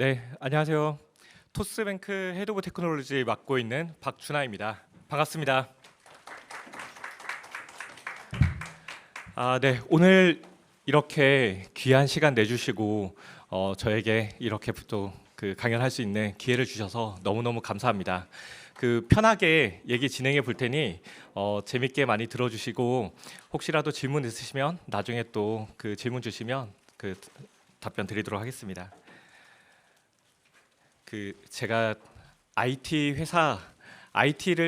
네, 안녕하세요. 토스뱅크 헤드 오브 테크놀로지 맡고 있는 박준하입니다. 반갑습니다. 네, 오늘 이렇게 귀한 시간 내주시고 저에게 이렇게 또 강연할 수 있는 기회를 주셔서 너무너무 감사합니다. 편하게 얘기 진행해 볼 테니 재밌게 많이 들어주시고 혹시라도 질문 있으시면 나중에 또 질문 주시면 답변 드리도록 하겠습니다. 제가 IT를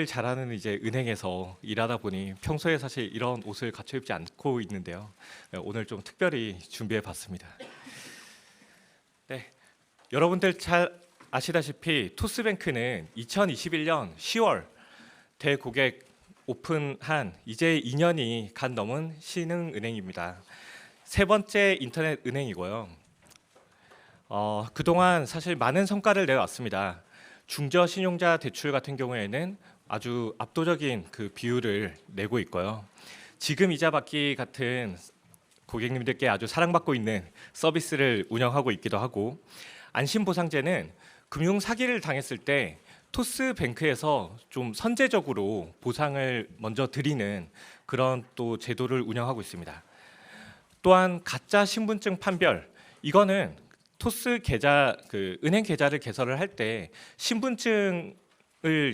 잘하는 이제 은행에서 일하다 보니 평소에 사실 이런 옷을 갖춰 입지 않고 있는데요. 오늘 좀 특별히 준비해 봤습니다. 네, 여러분들 잘 아시다시피 토스뱅크는 2021년 10월 대고객 오픈한 이제 2년이 간 넘은 신흥은행입니다. 세 번째 인터넷 은행이고요. 그동안 사실 많은 성과를 내왔습니다. 중저 신용자 대출 같은 경우에는 아주 압도적인 비율을 내고 있고요. 지금 이자 받기 같은 고객님들께 아주 사랑받고 있는 서비스를 운영하고 있기도 하고, 안심보상제는 금융 사기를 당했을 때 토스뱅크에서 좀 선제적으로 보상을 먼저 드리는 그런 또 제도를 운영하고 있습니다. 또한 가짜 신분증 판별, 이거는 토스 계좌 은행 계좌를 개설을 할 때 신분증을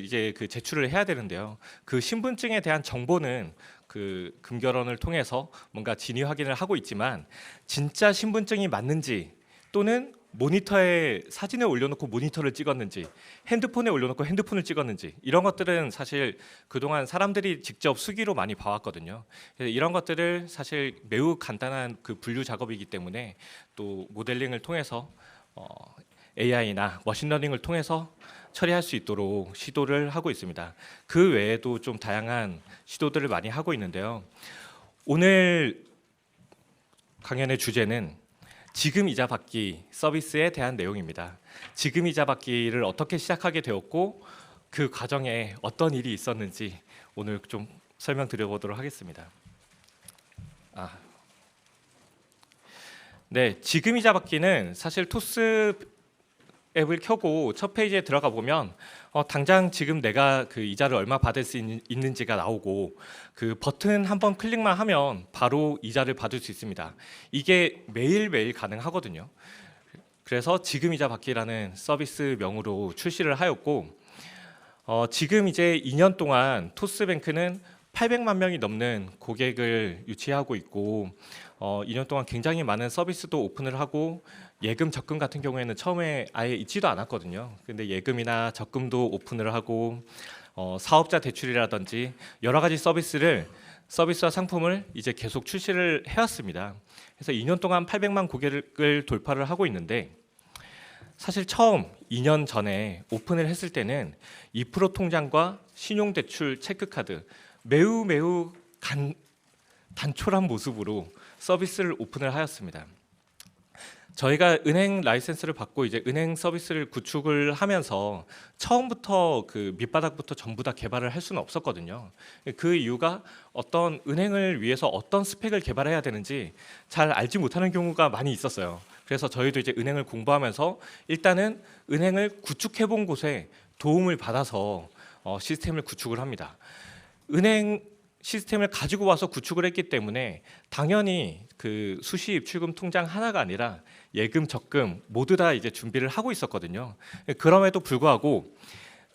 이제 제출을 해야 되는데요. 그 신분증에 대한 정보는 금결원을 통해서 뭔가 진위 확인을 하고 있지만 진짜 신분증이 맞는지, 또는 모니터에 사진을 올려놓고 모니터를 찍었는지, 핸드폰에 올려놓고 핸드폰을 찍었는지, 이런 것들은 사실 그동안 사람들이 직접 수기로 많이 봐왔거든요. 그래서 이런 것들을 사실 매우 간단한 분류 작업이기 때문에 또 모델링을 통해서 AI나 머신러닝을 통해서 처리할 수 있도록 시도를 하고 있습니다. 그 외에도 좀 다양한 시도들을 많이 하고 있는데요. 오늘 강연의 주제는 지금 이자 받기 서비스에 대한 내용입니다. 지금 이자 받기를 어떻게 시작하게 되었고 그 과정에 어떤 일이 있었는지 오늘 좀 설명드려보도록 하겠습니다. 네, 지금 이자 받기는 사실 토스 앱을 켜고 첫 페이지에 들어가 보면 당장 지금 내가 이자를 얼마 받을 수 있는지가 나오고, 버튼 한번 클릭만 하면 바로 이자를 받을 수 있습니다. 이게 매일매일 가능하거든요. 그래서 지금 이자 받기라는 서비스명으로 출시를 하였고, 지금 이제 2년 동안 토스뱅크는 800만 명이 넘는 고객을 유치하고 있고, 2년 동안 굉장히 많은 서비스도 오픈을 하고, 예금 적금 같은 경우에는 처음에 아예 있지도 않았거든요. 근데 예금이나 적금도 오픈을 하고, 사업자 대출이라든지 여러 가지 서비스와 상품을 이제 계속 출시를 해왔습니다. 그래서 2년 동안 800만 고객을 돌파를 하고 있는데, 사실 처음 2년 전에 오픈을 했을 때는 2% 통장과 신용대출 체크카드, 매우 단촐한 모습으로 서비스를 오픈을 하였습니다. 저희가 은행 라이센스를 받고 이제 은행 서비스를 구축을 하면서 처음부터 밑바닥부터 전부 다 개발을 할 수는 없었거든요. 그 이유가 어떤 은행을 위해서 어떤 스펙을 개발해야 되는지 잘 알지 못하는 경우가 많이 있었어요. 그래서 저희도 이제 은행을 공부하면서 일단은 은행을 구축해 본 곳에 도움을 받아서 시스템을 구축을 합니다. 은행 시스템을 가지고 와서 구축을 했기 때문에 당연히 수시 입출금 통장 하나가 아니라 예금, 적금 모두 다 이제 준비를 하고 있었거든요. 그럼에도 불구하고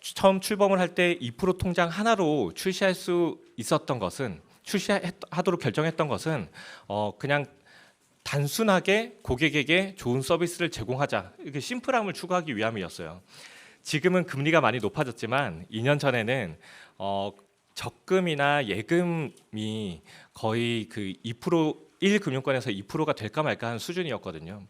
처음 출범을 할 때 2% 통장 하나로 출시할 수 있었던 것은, 출시하도록 결정했던 것은 그냥 단순하게 고객에게 좋은 서비스를 제공하자, 이렇게 심플함을 추구하기 위함이었어요. 지금은 금리가 많이 높아졌지만 2년 전에는 적금이나 예금이 거의 2% 1금융권에서 2%가 될까 말까 하는 수준이었거든요.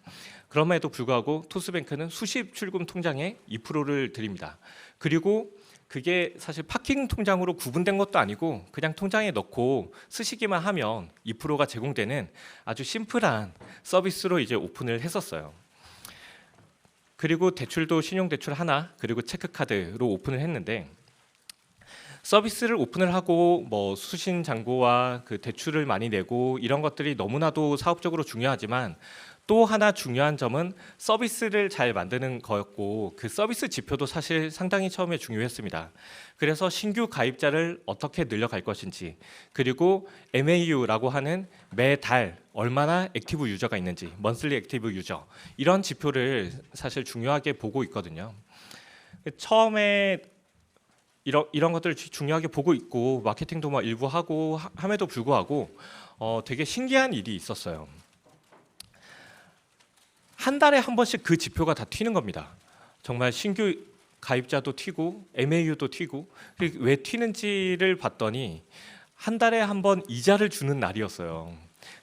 그럼에도 불구하고 토스뱅크는 수십 출금 통장에 2%를 드립니다. 그리고 그게 사실 파킹 통장으로 구분된 것도 아니고 그냥 통장에 넣고 쓰시기만 하면 2%가 제공되는 아주 심플한 서비스로 이제 오픈을 했었어요. 그리고 대출도 신용대출 하나, 그리고 체크카드로 오픈을 했는데, 서비스를 오픈을 하고 수신 잔고와 대출을 많이 내고 이런 것들이 너무나도 사업적으로 중요하지만 또 하나 중요한 점은 서비스를 잘 만드는 거였고 그 서비스 지표도 사실 상당히 처음에 중요했습니다. 그래서 신규 가입자를 어떻게 늘려갈 것인지, 그리고 MAU라고 하는 매달 얼마나 액티브 유저가 있는지, 먼슬리 액티브 유저, 이런 지표를 사실 중요하게 보고 있거든요. 처음에 이런 것들을 중요하게 보고 있고 마케팅도 뭐 일부 하고 함에도 불구하고 되게 신기한 일이 있었어요. 한 달에 한 번씩 그 지표가 다 튀는 겁니다. 정말 신규 가입자도 튀고 MAU도 튀고. 왜 튀는지를 봤더니 한 달에 한 번 이자를 주는 날이었어요.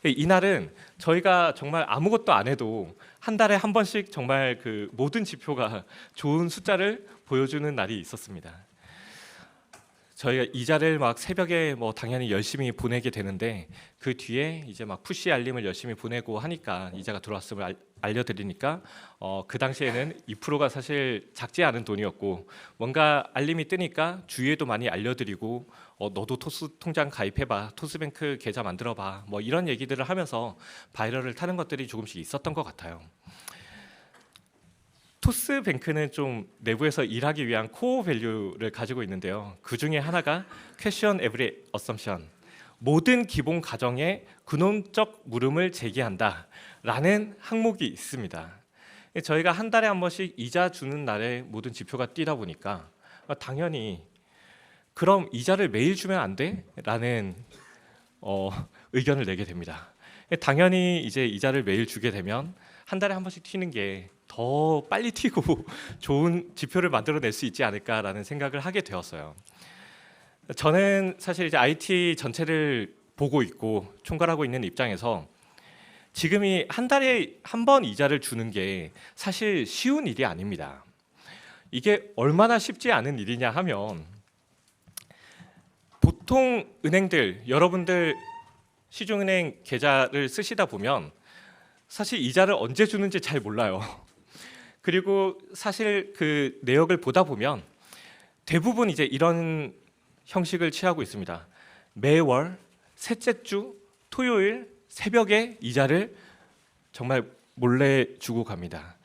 이 날은 저희가 정말 아무것도 안 해도 한 달에 한 번씩 정말 그 모든 지표가 좋은 숫자를 보여주는 날이 있었습니다. 저희가 이자를 막 새벽에 뭐 당연히 열심히 보내게 되는데 그 뒤에 이제 막 푸시 알림을 열심히 보내고 하니까 이자가 들어왔음을 알려드리니까 그 당시에는 2%가 사실 작지 않은 돈이었고, 뭔가 알림이 뜨니까 주위에도 많이 알려드리고 너도 토스 통장 가입해봐, 토스뱅크 계좌 만들어봐, 뭐 이런 얘기들을 하면서 바이럴을 타는 것들이 조금씩 있었던 것 같아요. 토스뱅크는 좀 내부에서 일하기 위한 코어 밸류를 가지고 있는데요. 그 중에 하나가 Question Every Assumption, 모든 기본 가정에 근원적 물음을 제기한다라는 항목이 있습니다. 저희가 한 달에 한 번씩 이자 주는 날에 모든 지표가 뛰다 보니까 당연히 그럼 이자를 매일 주면 안 돼? 라는 의견을 내게 됩니다. 당연히 이제 이자를 매일 주게 되면 한 달에 한 번씩 튀는 게 더 빨리 튀고 좋은 지표를 만들어낼 수 있지 않을까라는 생각을 하게 되었어요. 저는 사실 이제 IT 전체를 보고 있고 총괄하고 있는 입장에서 지금이 한 달에 한 번 이자를 주는 게 사실 쉬운 일이 아닙니다. 이게 얼마나 쉽지 않은 일이냐 하면, 보통 은행들, 여러분들 시중은행 계좌를 쓰시다 보면 사실 이자를 언제 주는지 잘 몰라요. 그리고 사실 그 내역을 보다 보면 대부분 이제 이런 형식을 취하고 있습니다. 매월 셋째 주 토요일 새벽에 이자를 정말 몰래 주고 갑니다.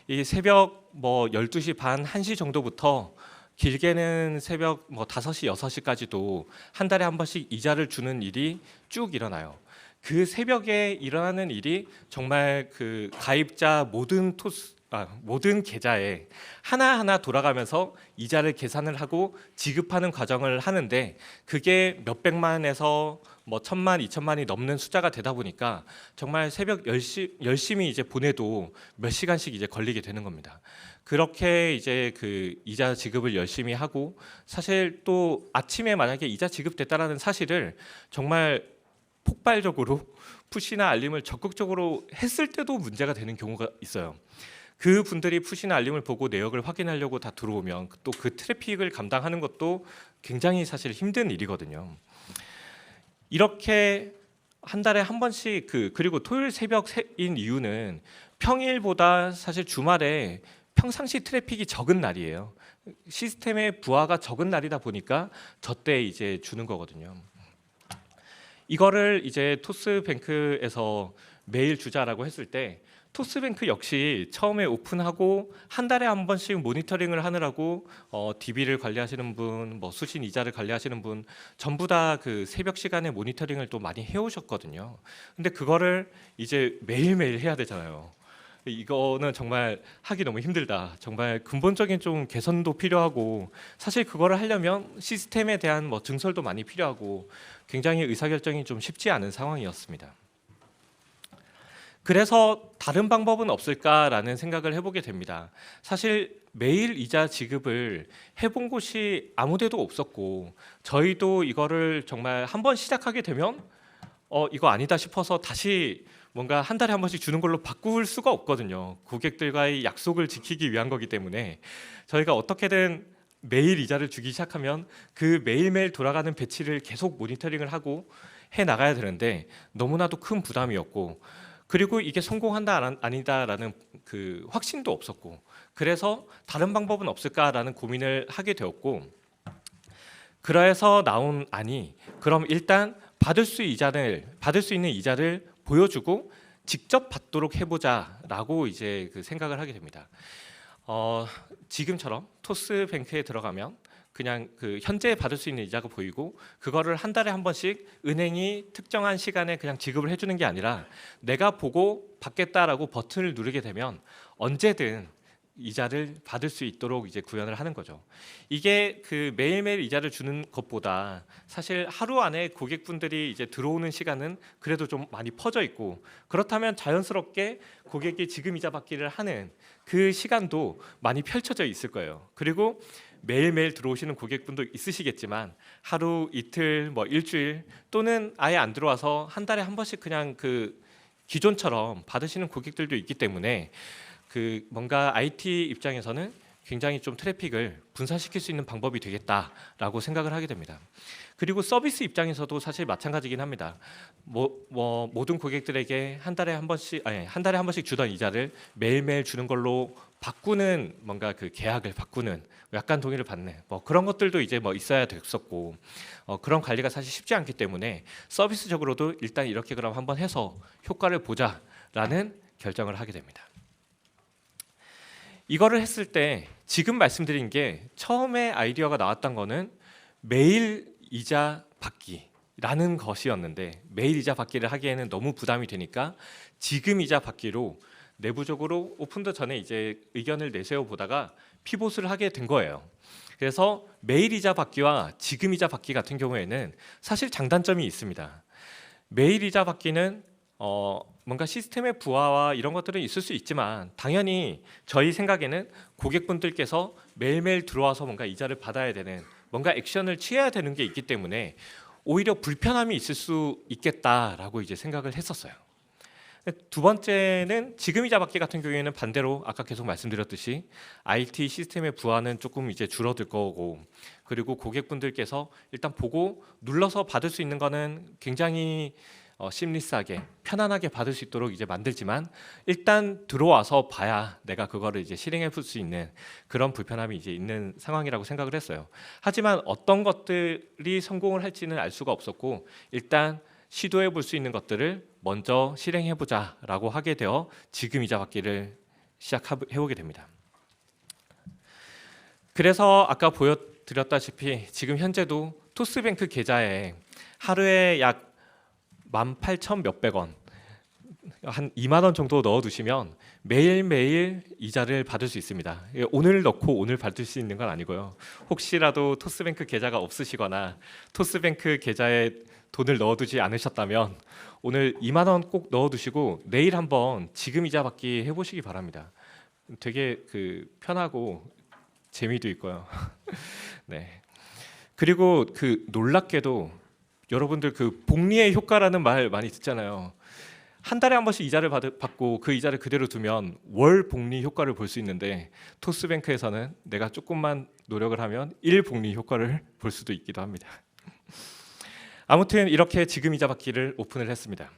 이 새벽 뭐 12시 반, 1시 정도부터 길게는 새벽 뭐 5시, 6시까지도 한 달에 한 번씩 이자를 주는 일이 쭉 일어나요. 그 새벽에 일어나는 일이 정말 그 가입자 모든 계좌에 하나하나 돌아가면서 이자를 계산을 하고 지급하는 과정을 하는데, 그게 몇백만에서 뭐 1,000만, 2,000만이 넘는 숫자가 되다 보니까 정말 새벽 열심히 이제 보내도 몇 시간씩 이제 걸리게 되는 겁니다. 그렇게 이제 그 이자 지급을 열심히 하고, 사실 또 아침에 만약에 이자 지급됐다라는 사실을 정말 폭발적으로 푸시나 알림을 적극적으로 했을 때도 문제가 되는 경우가 있어요. 그 분들이 푸시나 알림을 보고 내역을 확인하려고 다 들어오면 또 그 트래픽을 감당하는 것도 굉장히 사실 힘든 일이거든요. 이렇게 한 달에 한 번씩 그리고 토요일 새벽인 이유는 평일보다 사실 주말에 평상시 트래픽이 적은 날이에요. 시스템의 부하가 적은 날이다 보니까 저때 이제 주는 거거든요. 이거를 이제 토스뱅크에서 매일 주자라고 했을 때, 토스뱅크 역시 처음에 오픈하고 한 달에 한 번씩 모니터링을 하느라고 DB를 관리하시는 분, 뭐 수신 이자를 관리하시는 분 전부 다 그 새벽 시간에 모니터링을 또 많이 해오셨거든요. 근데 그거를 이제 매일매일 해야 되잖아요. 이거는 정말 하기 너무 힘들다. 정말 근본적인 좀 개선도 필요하고, 사실 그거를 하려면 시스템에 대한 뭐 증설도 많이 필요하고 굉장히 의사결정이 좀 쉽지 않은 상황이었습니다. 그래서 다른 방법은 없을까라는 생각을 해보게 됩니다. 사실 매일 이자 지급을 해본 곳이 아무데도 없었고, 저희도 이거를 정말 한번 시작하게 되면 이거 아니다 싶어서 다시 뭔가 한 달에 한 번씩 주는 걸로 바꿀 수가 없거든요. 고객들과의 약속을 지키기 위한 거기 때문에 저희가 어떻게든 매일 이자를 주기 시작하면 그 매일매일 돌아가는 배치를 계속 모니터링을 하고 해 나가야 되는데 너무나도 큰 부담이었고, 그리고 이게 성공한다 아니다라는 그 확신도 없었고, 그래서 다른 방법은 없을까라는 고민을 하게 되었고, 그래서 나온 안이 그럼 일단 받을 수 있는 이자를 보여주고 직접 받도록 해보자라고 이제 그 생각을 하게 됩니다. 지금처럼 토스뱅크에 들어가면 그냥 그 현재 받을 수 있는 이자가 보이고 그거를 한 달에 한 번씩 은행이 특정한 시간에 그냥 지급을 해주는 게 아니라 내가 보고 받겠다라고 버튼을 누르게 되면 언제든 이자를 받을 수 있도록 이제 구현을 하는 거죠. 이게 그 매일매일 이자를 주는 것보다 사실 하루 안에 고객분들이 이제 들어오는 시간은 그래도 좀 많이 퍼져 있고, 그렇다면 자연스럽게 고객이 지금 이자 받기를 하는 그 시간도 많이 펼쳐져 있을 거예요. 그리고 매일매일 들어오시는 고객분도 있으시겠지만 하루, 이틀, 뭐 일주일 또는 아예 안 들어와서 한 달에 한 번씩 그냥 그 기존처럼 받으시는 고객들도 있기 때문에 그 뭔가 IT 입장에서는 굉장히 좀 트래픽을 분산시킬 수 있는 방법이 되겠다라고 생각을 하게 됩니다. 그리고 서비스 입장에서도 사실 마찬가지긴 합니다. 모든 고객들에게 한 달에 한 번씩 주던 이자를 매일매일 주는 걸로 바꾸는, 뭔가 그 계약을 바꾸는, 약관 동의를 받는 뭐 그런 것들도 이제 뭐 있어야 됐었고, 그런 관리가 사실 쉽지 않기 때문에 서비스적으로도 일단 이렇게 그럼 한번 해서 효과를 보자라는 결정을 하게 됩니다. 이거를 했을 때 지금 말씀드린 게 처음에 아이디어가 나왔던 거는 매일 이자 받기라는 것이었는데, 매일 이자 받기를 하기에는 너무 부담이 되니까 지금 이자 받기로 내부적으로 오픈더 전에 이제 의견을 내세워 보다가 피봇을 하게 된 거예요. 그래서 매일 이자 받기와 지금 이자 받기 같은 경우에는 사실 장단점이 있습니다. 매일 이자 받기는 뭔가 시스템의 부하와 이런 것들은 있을 수 있지만 당연히 저희 생각에는 고객분들께서 매일매일 들어와서 뭔가 이자를 받아야 되는, 뭔가 액션을 취해야 되는 게 있기 때문에 오히려 불편함이 있을 수 있겠다라고 이제 생각을 했었어요. 두 번째는 지금 이자 받기 같은 경우에는 반대로 아까 계속 말씀드렸듯이 IT 시스템의 부하는 조금 이제 줄어들 거고, 그리고 고객분들께서 일단 보고 눌러서 받을 수 있는 거는 굉장히 심리스하게 편안하게 받을 수 있도록 이제 만들지만 일단 들어와서 봐야 내가 그거를 이제 실행해 볼 수 있는 그런 불편함이 이제 있는 상황이라고 생각을 했어요. 하지만 어떤 것들이 성공을 할지는 알 수가 없었고, 일단 시도해 볼 수 있는 것들을 먼저 실행해 보자라고 하게 되어 지금 이자 받기를 시작해 보게 됩니다. 그래서 아까 보여드렸다시피 지금 현재도 토스뱅크 계좌에 하루에 약 18,000 몇백 원, 한 2만 원 정도 넣어두시면 매일매일 이자를 받을 수 있습니다. 오늘 넣고 오늘 받을 수 있는 건 아니고요. 혹시라도 토스뱅크 계좌가 없으시거나 토스뱅크 계좌에 돈을 넣어두지 않으셨다면 오늘 2만 원 꼭 넣어두시고 내일 한번 지금 이자 받기 해보시기 바랍니다. 되게 그 편하고 재미도 있고요. 네. 그리고 그 놀랍게도 여러분들 그 복리의 효과라는 말 많이 듣잖아요. 한 달에 한 번씩 이자를 받고 그 이자를 그대로 두면 월 복리 효과를 볼 수 있는데, 토스뱅크에서는 내가 조금만 노력을 하면 일 복리 효과를 볼 수도 있기도 합니다. 아무튼 이렇게 지금 이자 받기를 오픈을 했습니다.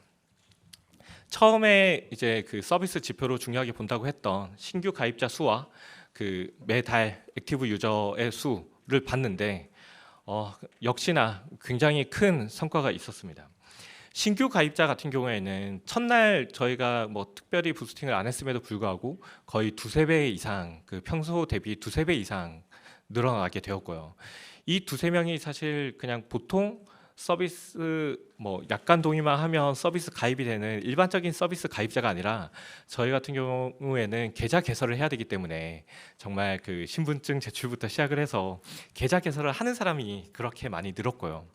처음에 이제 그 서비스 지표로 중요하게 본다고 했던 신규 가입자 수와 그 매달 액티브 유저의 수를 봤는데 역시나 굉장히 큰 성과가 있었습니다. 신규 가입자 같은 경우에는 첫날 저희가 뭐 특별히 부스팅을 안 했음에도 불구하고 거의 두세 배 이상, 그 평소 대비 두세 배 이상 늘어나게 되었고요. 이 두세 명이 사실 그냥 보통 서비스 뭐 약관 동의만 하면 서비스 가입이 되는 일반적인 서비스 가입자가 아니라 저희 같은 경우에는 계좌 개설을 해야 되기 때문에 정말 그 신분증 제출부터 시작을 해서 계좌 개설을 하는 사람이 그렇게 많이 늘었고요.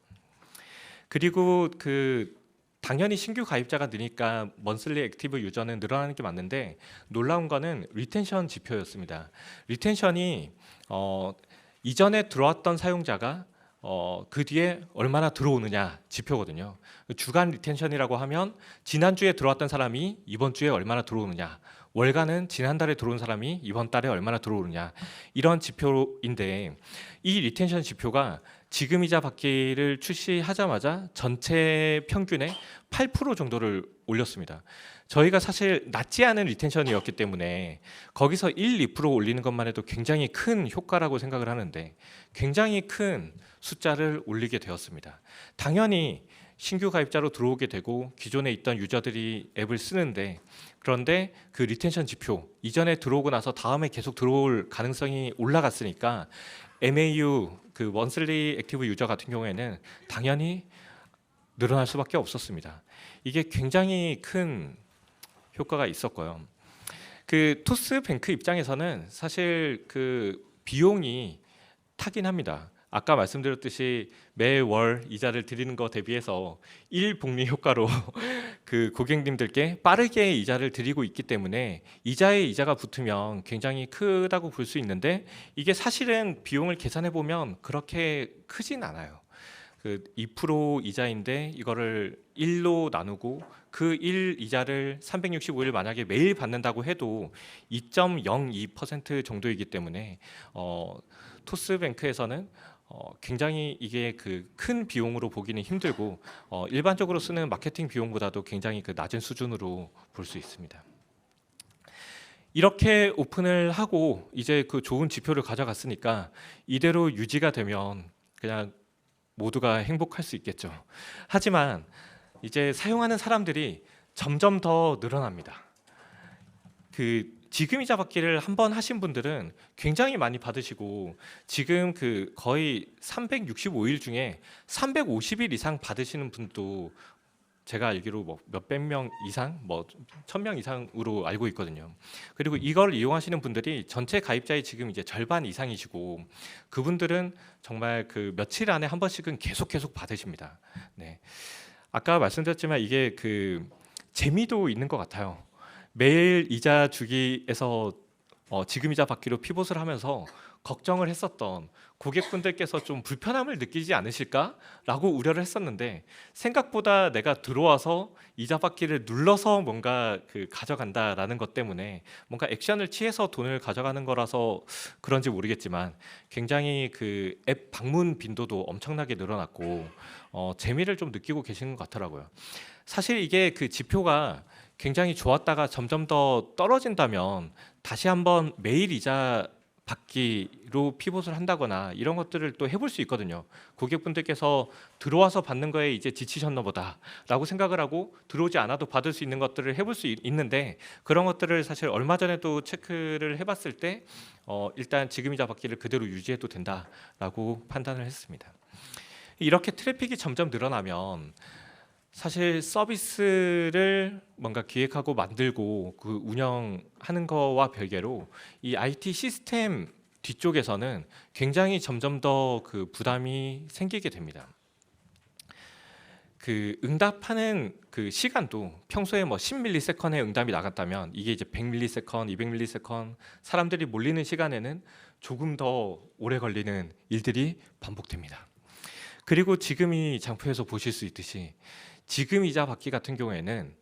그리고 그 당연히 신규 가입자가 느니까 먼슬리 액티브 유저는 늘어나는 게 맞는데, 놀라운 거는 리텐션 지표였습니다. 리텐션이 이전에 들어왔던 사용자가 그 뒤에 얼마나 들어오느냐 지표거든요. 주간 리텐션이라고 하면 지난주에 들어왔던 사람이 이번 주에 얼마나 들어오느냐, 월간은 지난달에 들어온 사람이 이번 달에 얼마나 들어오느냐, 이런 지표인데 이 리텐션 지표가 지금 이자 받기를 출시하자마자 전체 평균의 8% 정도를 올렸습니다. 저희가 사실 낮지 않은 리텐션이었기 때문에 거기서 1, 2% 올리는 것만 해도 굉장히 큰 효과라고 생각을 하는데 굉장히 큰 숫자를 올리게 되었습니다. 당연히 신규 가입자로 들어오게 되고 기존에 있던 유저들이 앱을 쓰는데, 그런데 그 리텐션 지표 이전에 들어오고 나서 다음에 계속 들어올 가능성이 올라갔으니까 MAU 그 먼슬리 액티브 유저 같은 경우에는 당연히 늘어날 수밖에 없었습니다. 이게 굉장히 큰 효과가 있었고요. 그 토스뱅크 입장에서는 사실 그 비용이 타긴 합니다. 아까 말씀드렸듯이 매월 이자를 드리는 거 대비해서 일복리 효과로 그 고객님들께 빠르게 이자를 드리고 있기 때문에 이자에 이자가 붙으면 굉장히 크다고 볼 수 있는데, 이게 사실은 비용을 계산해 보면 그렇게 크진 않아요. 그 2% 이자인데 이거를 1로 나누고 그 1 이자를 365일 만약에 매일 받는다고 해도 2.02% 정도이기 때문에 토스뱅크에서는 굉장히 이게 그 큰 비용으로 보기는 힘들고 일반적으로 쓰는 마케팅 비용보다도 굉장히 그 낮은 수준으로 볼 수 있습니다. 이렇게 오픈을 하고 이제 그 좋은 지표를 가져갔으니까 이대로 유지가 되면 그냥 모두가 행복할 수 있겠죠. 하지만 이제 사용하는 사람들이 점점 더 늘어납니다. 그 지금이자 받기를 한번 하신 분들은 굉장히 많이 받으시고, 지금 그 거의 365일 중에 350일 이상 받으시는 분도 제가 알기로 뭐 몇백 명 이상, 뭐 1000명 이상으로 알고 있거든요. 그리고 이걸 이용하시는 분들이 전체 가입자의 지금 이제 절반 이상이시고, 그분들은 정말 그 며칠 안에 한 번씩은 계속 받으십니다. 네. 아까 말씀드렸지만 이게 그 재미도 있는 것 같아요. 매일 이자 주기에서 지금 이자 받기로 피봇을 하면서 걱정을 했었던 고객분들께서 좀 불편함을 느끼지 않으실까라고 우려를 했었는데, 생각보다 내가 들어와서 이자 받기를 눌러서 뭔가 그 가져간다라는 것 때문에 뭔가 액션을 취해서 돈을 가져가는 거라서 그런지 모르겠지만 굉장히 그 앱 방문 빈도도 엄청나게 늘어났고 재미를 좀 느끼고 계시는 것 같더라고요. 사실 이게 그 지표가 굉장히 좋았다가 점점 더 떨어진다면 다시 한번 매일 이자 받기로 피봇을 한다거나 이런 것들을 또 해볼 수 있거든요. 고객분들께서 들어와서 받는 거에 이제 지치셨나 보다라고 생각을 하고 들어오지 않아도 받을 수 있는 것들을 해볼 수 있는데, 그런 것들을 사실 얼마 전에도 체크를 해봤을 때 일단 지금이자 받기를 그대로 유지해도 된다라고 판단을 했습니다. 이렇게 트래픽이 점점 늘어나면 사실 서비스를 뭔가 기획하고 만들고 그 운영하는 거와 별개로 이 IT 시스템 뒤쪽에서는 굉장히 점점 더 그 부담이 생기게 됩니다. 그 응답하는 그 시간도 평소에 뭐 10ms의 응답이 나갔다면 이게 이제 100ms, 200ms, 사람들이 몰리는 시간에는 조금 더 오래 걸리는 일들이 반복됩니다. 그리고 지금 이 장표에서 보실 수 있듯이 지금 이자 받기 같은 경우에는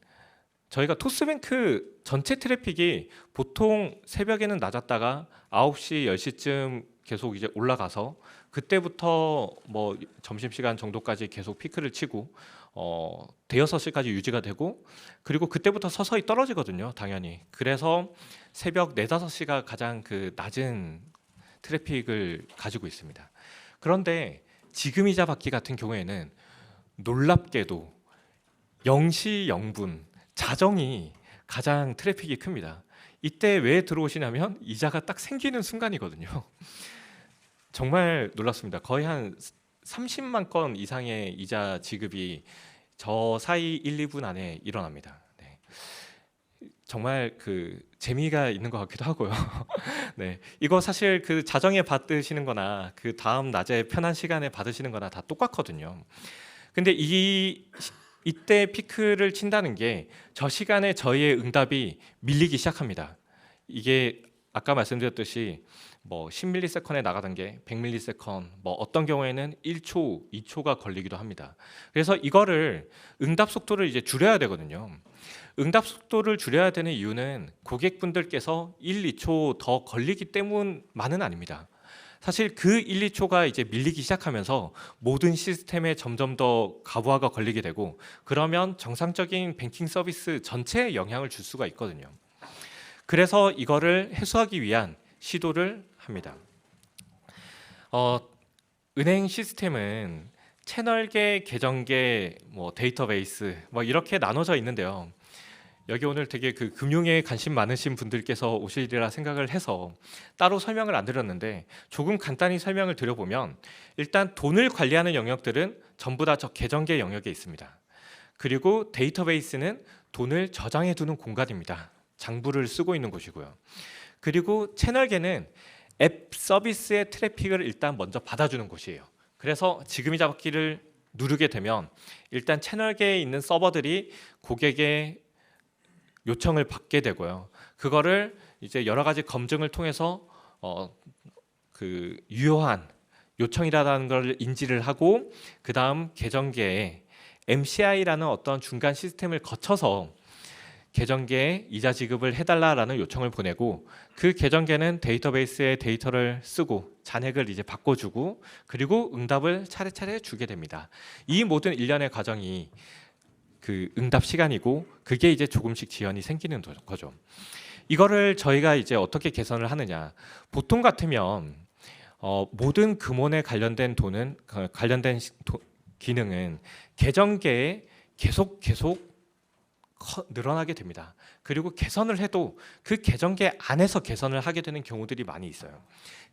저희가 토스뱅크 전체 트래픽이 보통 새벽에는 낮았다가 9시, 10시쯤 계속 이제 올라가서 그때부터 뭐 점심시간 정도까지 계속 피크를 치고 대여섯 시까지 유지가 되고, 그리고 그때부터 서서히 떨어지거든요, 당연히. 그래서 새벽 4, 5시가 가장 그 낮은 트래픽을 가지고 있습니다. 그런데 지금 이자 받기 같은 경우에는 놀랍게도 0시 0분 자정이 가장 트래픽이 큽니다. 이때 왜 들어오시냐면 이자가 딱 생기는 순간이거든요. 정말 놀랐습니다. 거의 한 30만 건 이상의 이자 지급이 저 사이 1, 2분 안에 일어납니다. 네. 정말 그 재미가 있는 것 같기도 하고요. 네, 이거 사실 그 자정에 받으시는 거나 그 다음 낮에 편한 시간에 받으시는 거나 다 똑같거든요. 근데 이때 피크를 친다는 게 저 시간에 저희의 응답이 밀리기 시작합니다. 이게 아까 말씀드렸듯이 뭐 10ms에 나가던 게 100ms, 뭐 어떤 경우에는 1초, 2초가 걸리기도 합니다. 그래서 이거를 응답 속도를 이제 줄여야 되거든요. 응답 속도를 줄여야 되는 이유는 고객분들께서 1, 2초 더 걸리기 때문만은 아닙니다. 사실 그 1, 2초가 이제 밀리기 시작하면서 모든 시스템에 점점 더 가부하가 걸리게 되고, 그러면 정상적인 뱅킹 서비스 전체에 영향을 줄 수가 있거든요. 그래서 이거를 해소하기 위한 시도를 합니다. 은행 시스템은 채널계, 계정계, 뭐 데이터베이스 뭐 이렇게 나눠져 있는데요. 여기 오늘 되게 그 금융에 관심 많으신 분들께서 오시리라 생각을 해서 따로 설명을 안 드렸는데, 조금 간단히 설명을 드려보면, 일단 돈을 관리하는 영역들은 전부 다 저 계정계 영역에 있습니다. 그리고 데이터베이스는 돈을 저장해 두는 공간입니다. 장부를 쓰고 있는 곳이고요. 그리고 채널계는 앱 서비스의 트래픽을 일단 먼저 받아주는 곳이에요. 그래서 지금이자 받기를 누르게 되면 일단 채널계에 있는 서버들이 고객의 요청을 받게 되고요. 그거를 이제 여러 가지 검증을 통해서 그 유효한 요청이라는 걸 인지를 하고, 그 다음 계정계에 MCI라는 어떤 중간 시스템을 거쳐서 계정계에 이자 지급을 해달라라는 요청을 보내고, 그 계정계는 데이터베이스에 데이터를 쓰고 잔액을 이제 바꿔주고, 그리고 응답을 차례차례 주게 됩니다. 이 모든 일련의 과정이 그 응답 시간이고, 그게 이제 조금씩 지연이 생기는 거죠. 이거를 저희가 이제 어떻게 개선을 하느냐? 보통 같으면 모든 금원에 관련된 돈은 관련된 기능은 계정계에 계속 늘어나게 됩니다. 그리고 개선을 해도 그 계정계 안에서 개선을 하게 되는 경우들이 많이 있어요.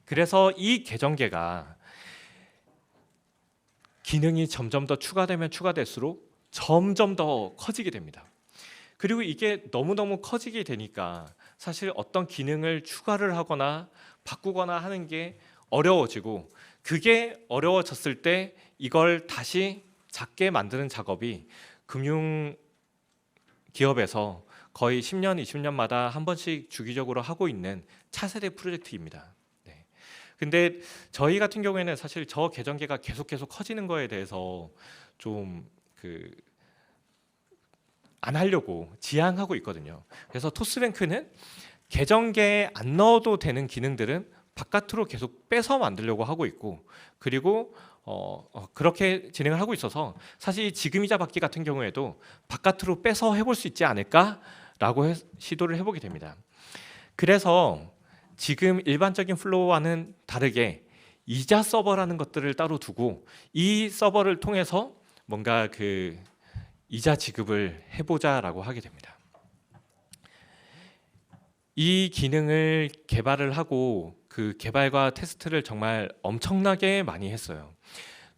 그래서 이 계정계가 기능이 점점 더 추가되면 추가될수록 점점 더 커지게 됩니다. 그리고 이게 너무너무 커지게 되니까 사실 어떤 기능을 추가를 하거나 바꾸거나 하는 게 어려워지고, 그게 어려워졌을 때 이걸 다시 작게 만드는 작업이 금융 기업에서 거의 10년, 20년마다 한 번씩 주기적으로 하고 있는 차세대 프로젝트입니다. 네. 근데 저희 같은 경우에는 사실 저 계정계가 계속 커지는 거에 대해서 좀 안 하려고 지향하고 있거든요. 그래서 토스뱅크는 계정계에 안 넣어도 되는 기능들은 바깥으로 계속 빼서 만들려고 하고 있고, 그리고 그렇게 진행을 하고 있어서 사실 지금이자 받기 같은 경우에도 바깥으로 빼서 해볼 수 있지 않을까라고 시도를 해보게 됩니다. 그래서 지금 일반적인 플로우와는 다르게 이자 서버라는 것들을 따로 두고, 이 서버를 통해서 뭔가 그 이자 지급을 해보자라고 하게 됩니다. 이 기능을 개발을 하고 그 개발과 테스트를 정말 엄청나게 많이 했어요.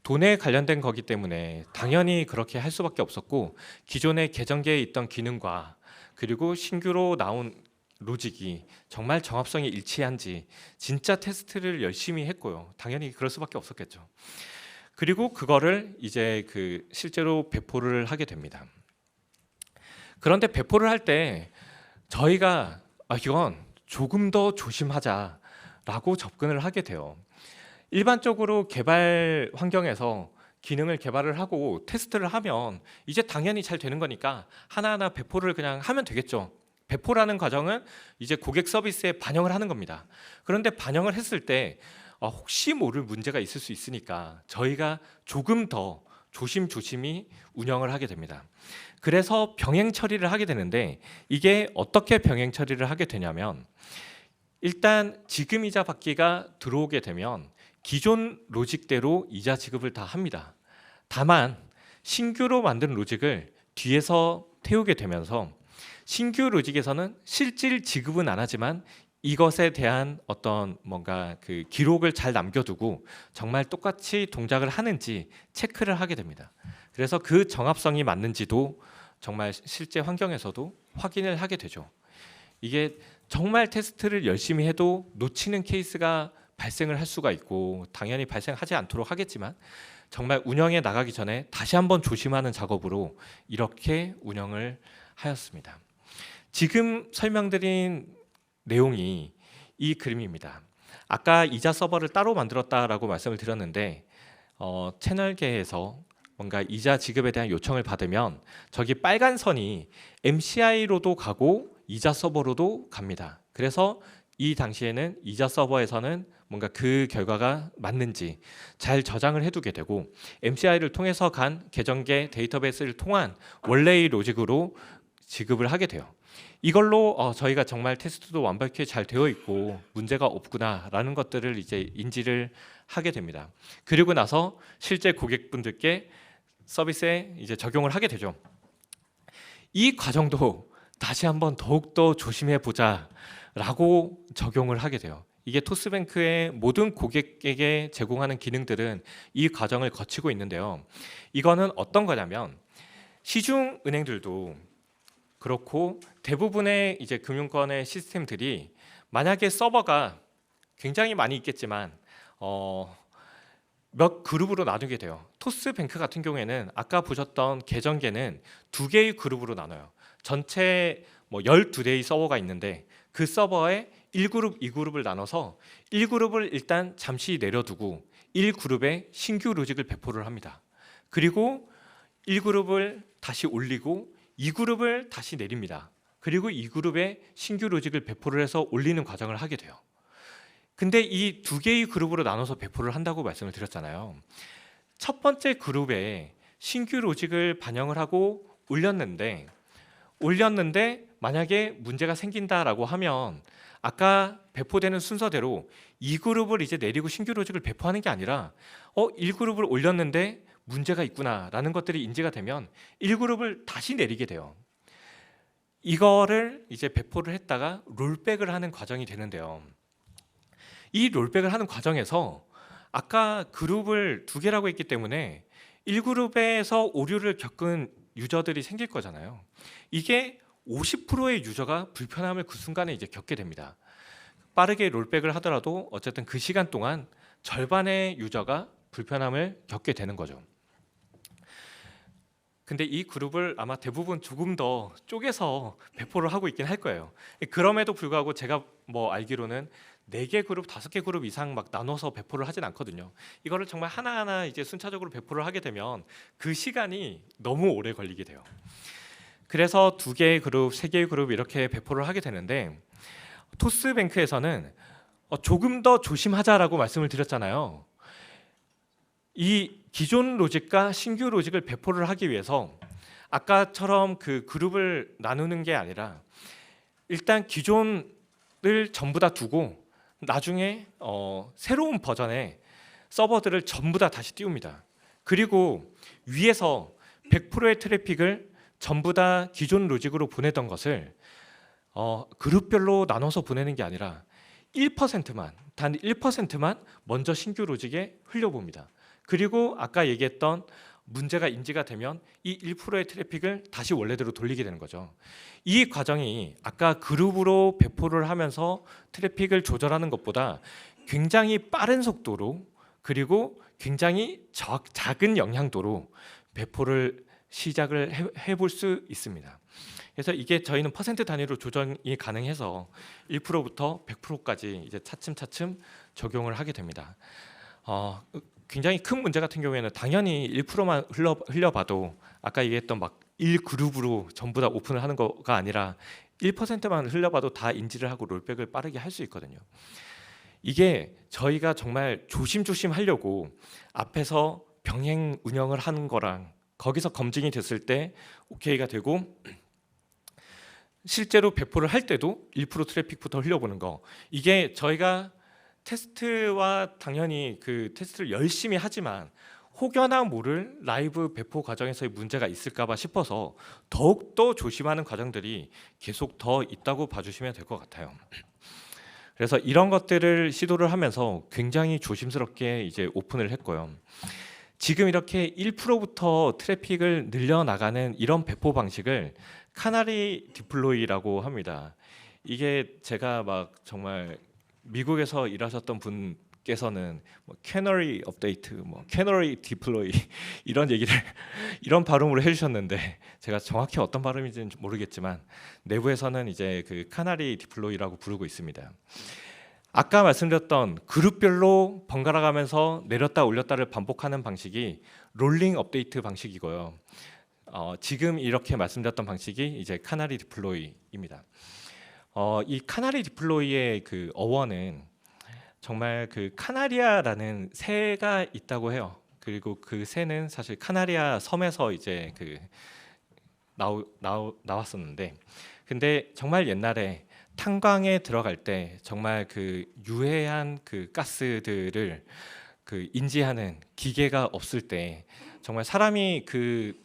돈에 관련된 거기 때문에 당연히 그렇게 할 수밖에 없었고, 기존의 계정계에 있던 기능과 그리고 신규로 나온 로직이 정말 정합성이 일치한지 진짜 테스트를 열심히 했고요. 당연히 그럴 수밖에 없었겠죠. 그리고 그거를 이제 그 실제로 배포를 하게 됩니다. 그런데 배포를 할 때 저희가 이건 조금 더 조심하자라고 접근을 하게 돼요. 일반적으로 개발 환경에서 기능을 개발을 하고 테스트를 하면 이제 당연히 잘 되는 거니까 하나하나 배포를 그냥 하면 되겠죠. 배포라는 과정은 이제 고객 서비스에 반영을 하는 겁니다. 그런데 반영을 했을 때 혹시 모를 문제가 있을 수 있으니까 저희가 조금 더 조심조심히 운영을 하게 됩니다. 그래서 병행 처리를 하게 되는데, 이게 어떻게 병행 처리를 하게 되냐면, 일단 지금이자 받기가 들어오게 되면 기존 로직대로 이자 지급을 다 합니다. 다만 신규로 만든 로직을 뒤에서 태우게 되면서 신규 로직에서는 실질 지급은 안 하지만 이것에 대한 어떤 뭔가 그 기록을 잘 남겨두고 정말 똑같이 동작을 하는지 체크를 하게 됩니다. 그래서 그 정합성이 맞는지도 정말 실제 환경에서도 확인을 하게 되죠. 이게 정말 테스트를 열심히 해도 놓치는 케이스가 발생을 할 수가 있고, 당연히 발생하지 않도록 하겠지만 정말 운영에 나가기 전에 다시 한번 조심하는 작업으로 이렇게 운영을 하였습니다. 지금 설명드린 내용이 이 그림입니다. 아까 이자 서버를 따로 만들었다라고 말씀을 드렸는데, 채널계에서 뭔가 이자 지급에 대한 요청을 받으면 저기 빨간 선이 MCI로도 가고 이자 서버로도 갑니다. 그래서 이 당시에는 이자 서버에서는 뭔가 그 결과가 맞는지 잘 저장을 해두게 되고, MCI를 통해서 간 계정계 데이터베이스를 통한 원래의 로직으로 지급을 하게 돼요. 이걸로 저희가 정말 테스트도 완벽히 잘 되어 있고 문제가 없구나라는 것들을 이제 인지를 하게 됩니다. 그리고 나서 실제 고객분들께 서비스에 이제 적용을 하게 되죠. 이 과정도 다시 한번 더욱더 조심해 보자라고 적용을 하게 돼요. 이게 토스뱅크의 모든 고객에게 제공하는 기능들은 이 과정을 거치고 있는데요. 이거는 어떤 거냐면 시중 은행들도 그렇고 대부분의 이제 금융권의 시스템들이 만약에 서버가 굉장히 많이 있겠지만 몇 그룹으로 나누게 돼요. 토스뱅크 같은 경우에는 아까 보셨던 계정계는 2개의 그룹으로 나눠요. 전체 뭐 12대의 서버가 있는데 그 서버에 1그룹, 2그룹을 나눠서 1그룹을 일단 잠시 내려두고 1그룹에 신규 로직을 배포를 합니다. 그리고 1그룹을 다시 올리고 2그룹을 다시 내립니다. 그리고 2그룹에 신규 로직을 배포를 해서 올리는 과정을 하게 돼요. 근데 이 2개의 그룹으로 나눠서 배포를 한다고 말씀을 드렸잖아요. 첫 번째 그룹에 신규 로직을 반영을 하고 올렸는데 만약에 문제가 생긴다라고 하면 아까 배포되는 순서대로 2그룹을 이제 내리고 신규 로직을 배포하는 게 아니라 1그룹을 올렸는데 문제가 있구나라는 것들이 인지가 되면 1그룹을 다시 내리게 돼요. 이거를 이제 배포를 했다가 롤백을 하는 과정이 되는데요. 이 롤백을 하는 과정에서 아까 그룹을 2개라고 했기 때문에 1그룹에서 오류를 겪은 유저들이 생길 거잖아요. 이게 50%의 유저가 불편함을 그 순간에 이제 겪게 됩니다. 빠르게 롤백을 하더라도 어쨌든 그 시간 동안 절반의 유저가 불편함을 겪게 되는 거죠. 근데 이 그룹을 아마 대부분 조금 더 쪼개서 배포를 하고 있긴 할 거예요. 그럼에도 불구하고 제가 뭐 알기로는 4개 그룹, 5개 그룹 이상 막 나눠서 배포를 하진 않거든요. 이거를 정말 하나하나 이제 순차적으로 배포를 하게 되면 그 시간이 너무 오래 걸리게 돼요. 그래서 2개의 그룹, 3개의 그룹 이렇게 배포를 하게 되는데 토스뱅크에서는 조금 더 조심하자라고 말씀을 드렸잖아요. 이 기존 로직과 신규 로직을 배포를 하기 위해서 아까처럼 그 그룹을 나누는 게 아니라 일단 기존을 전부 다 두고 나중에 새로운 버전의 서버들을 전부 다 다시 띄웁니다. 그리고 위에서 100%의 트래픽을 전부 다 기존 로직으로 보내던 것을 그룹별로 나눠서 보내는 게 아니라 1%만, 단 1%만 먼저 신규 로직에 흘려봅니다. 그리고 아까 얘기했던 문제가 인지가 되면 이 1%의 트래픽을 다시 원래대로 돌리게 되는 거죠. 이 과정이 아까 그룹으로 배포를 하면서 트래픽을 조절하는 것보다 굉장히 빠른 속도로 그리고 굉장히 작은 영향도로 배포를 시작을 해볼 수 있습니다. 그래서 이게 저희는 퍼센트 단위로 조정이 가능해서 1%부터 100%까지 이제 차츰차츰 적용을 하게 됩니다. 굉장히 큰 문제 같은 경우에는 당연히 1%만 흘려봐도 아까 얘기했던 막 1그룹으로 전부 다 오픈을 하는 거가 아니라 1%만 흘려봐도 다 인지를 하고 롤백을 빠르게 할 수 있거든요. 이게 저희가 정말 조심조심 하려고 앞에서 병행 운영을 하는 거랑 거기서 검증이 됐을 때 오케이가 되고 실제로 배포를 할 때도 1% 트래픽부터 흘려보는 거, 이게 저희가 테스트와 당연히 그 테스트를 열심히 하지만 혹여나 모를 라이브 배포 과정에서의 문제가 있을까 봐 싶어서 더욱더 조심하는 과정들이 계속 더 있다고 봐주시면 될 것 같아요. 그래서 이런 것들을 시도를 하면서 굉장히 조심스럽게 이제 오픈을 했고요. 지금 이렇게 1%부터 트래픽을 늘려나가는 이런 배포 방식을 카나리 디플로이라고 합니다. 이게 제가 막 정말 미국에서 일하셨던 분께서는 뭐 캐너리 업데이트, 뭐 캐너리 디플로이 이런 얘기를 이런 발음으로 해주셨는데 제가 정확히 어떤 발음인지는 모르겠지만 내부에서는 이제 그 카나리 디플로이라고 부르고 있습니다. 아까 말씀드렸던 그룹별로 번갈아 가면서 내렸다 올렸다를 반복하는 방식이 롤링 업데이트 방식이고요. 지금 이렇게 말씀드렸던 방식이 이제 카나리 디플로이입니다. 이 카나리 디플로이의 그 어원은 정말 그 카나리아라는 새가 있다고 해요. 그리고 그 새는 사실 카나리아 섬에서 이제 그 나왔었는데 근데 정말 옛날에 탄광에 들어갈 때 정말 그 유해한 그 가스들을 그 인지하는 기계가 없을 때 정말 사람이 그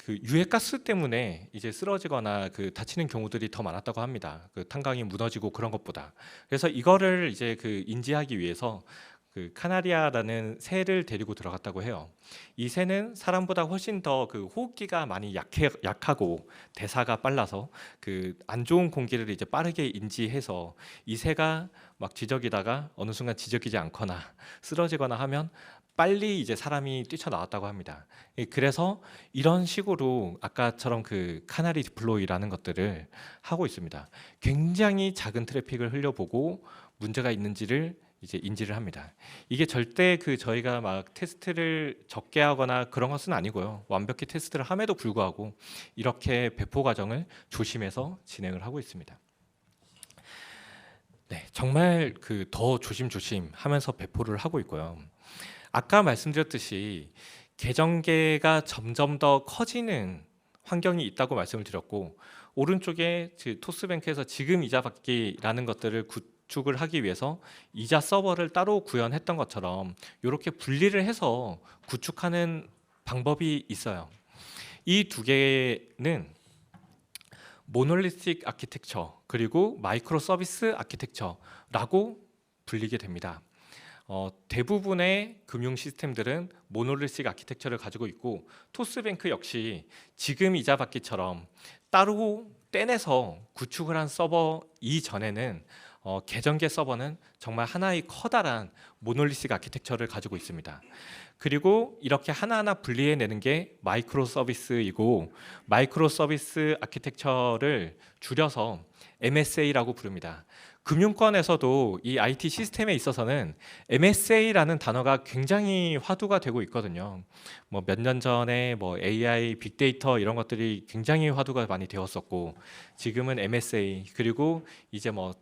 유해가스 때문에 이제 쓰러지거나 그 다치는 경우들이 더 많았다고 합니다. 그 탄광이 무너지고 그런 것보다. 그래서 이거를 이제 그 인지하기 위해서 그 카나리아라는 새를 데리고 들어갔다고 해요. 이 새는 사람보다 훨씬 더 그 호흡기가 많이 약하고 대사가 빨라서 그 안 좋은 공기를 이제 빠르게 인지해서 이 새가 막 지저귀다가 어느 순간 지저귀지 않거나 쓰러지거나 하면 빨리 이제 사람이 뛰쳐나왔다고 합니다. 그래서 이런 식으로 아까처럼 그 카나리 디플로이라는 것들을 하고 있습니다. 굉장히 작은 트래픽을 흘려보고 문제가 있는지를 이제 인지를 합니다. 이게 절대 그 저희가 막 테스트를 적게 하거나 그런 것은 아니고요. 완벽히 테스트를 함에도 불구하고 이렇게 배포 과정을 조심해서 진행을 하고 있습니다. 네, 정말 그 더 조심조심 하면서 배포를 하고 있고요. 아까 말씀드렸듯이 계정계가 점점 더 커지는 환경이 있다고 말씀을 드렸고, 오른쪽에 토스뱅크에서 지금 이자 받기라는 것들을 구축을 하기 위해서 이자 서버를 따로 구현했던 것처럼 이렇게 분리를 해서 구축하는 방법이 있어요. 이 두 개는 모놀리틱 아키텍처 그리고 마이크로 서비스 아키텍처라고 불리게 됩니다. 대부분의 금융 시스템들은 모놀리틱 아키텍처를 가지고 있고, 토스뱅크 역시 지금 이자 받기처럼 따로 떼내서 구축을 한 서버 이전에는 계정계 서버는 정말 하나의 커다란 모놀리틱 아키텍처를 가지고 있습니다. 그리고 이렇게 하나하나 분리해내는 게 마이크로 서비스이고, 마이크로 서비스 아키텍처를 줄여서 MSA라고 부릅니다. 금융권에서도 이 IT 시스템에 있어서는 MSA라는 단어가 굉장히 화두가 되고 있거든요. 뭐 몇 년 전에 뭐 AI, 빅데이터 이런 것들이 굉장히 화두가 많이 되었었고, 지금은 MSA 그리고 이제 뭐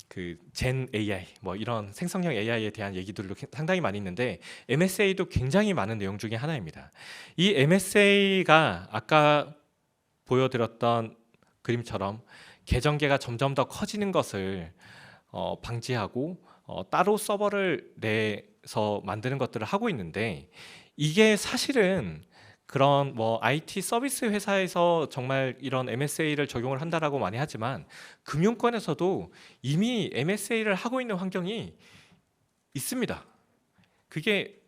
그 젠 AI 뭐 이런 생성형 AI에 대한 얘기들도 상당히 많이 있는데, MSA도 굉장히 많은 내용 중에 하나입니다. 이 MSA가 아까 보여드렸던 그림처럼 계정계가 점점 더 커지는 것을 방지하고 따로 서버를 내서 만드는 것들을 하고 있는데, 이게 사실은 그런 뭐 IT 서비스 회사에서 정말 이런 MSA를 적용을 한다라고 많이 하지만, 금융권에서도 이미 MSA를 하고 있는 환경이 있습니다. 그게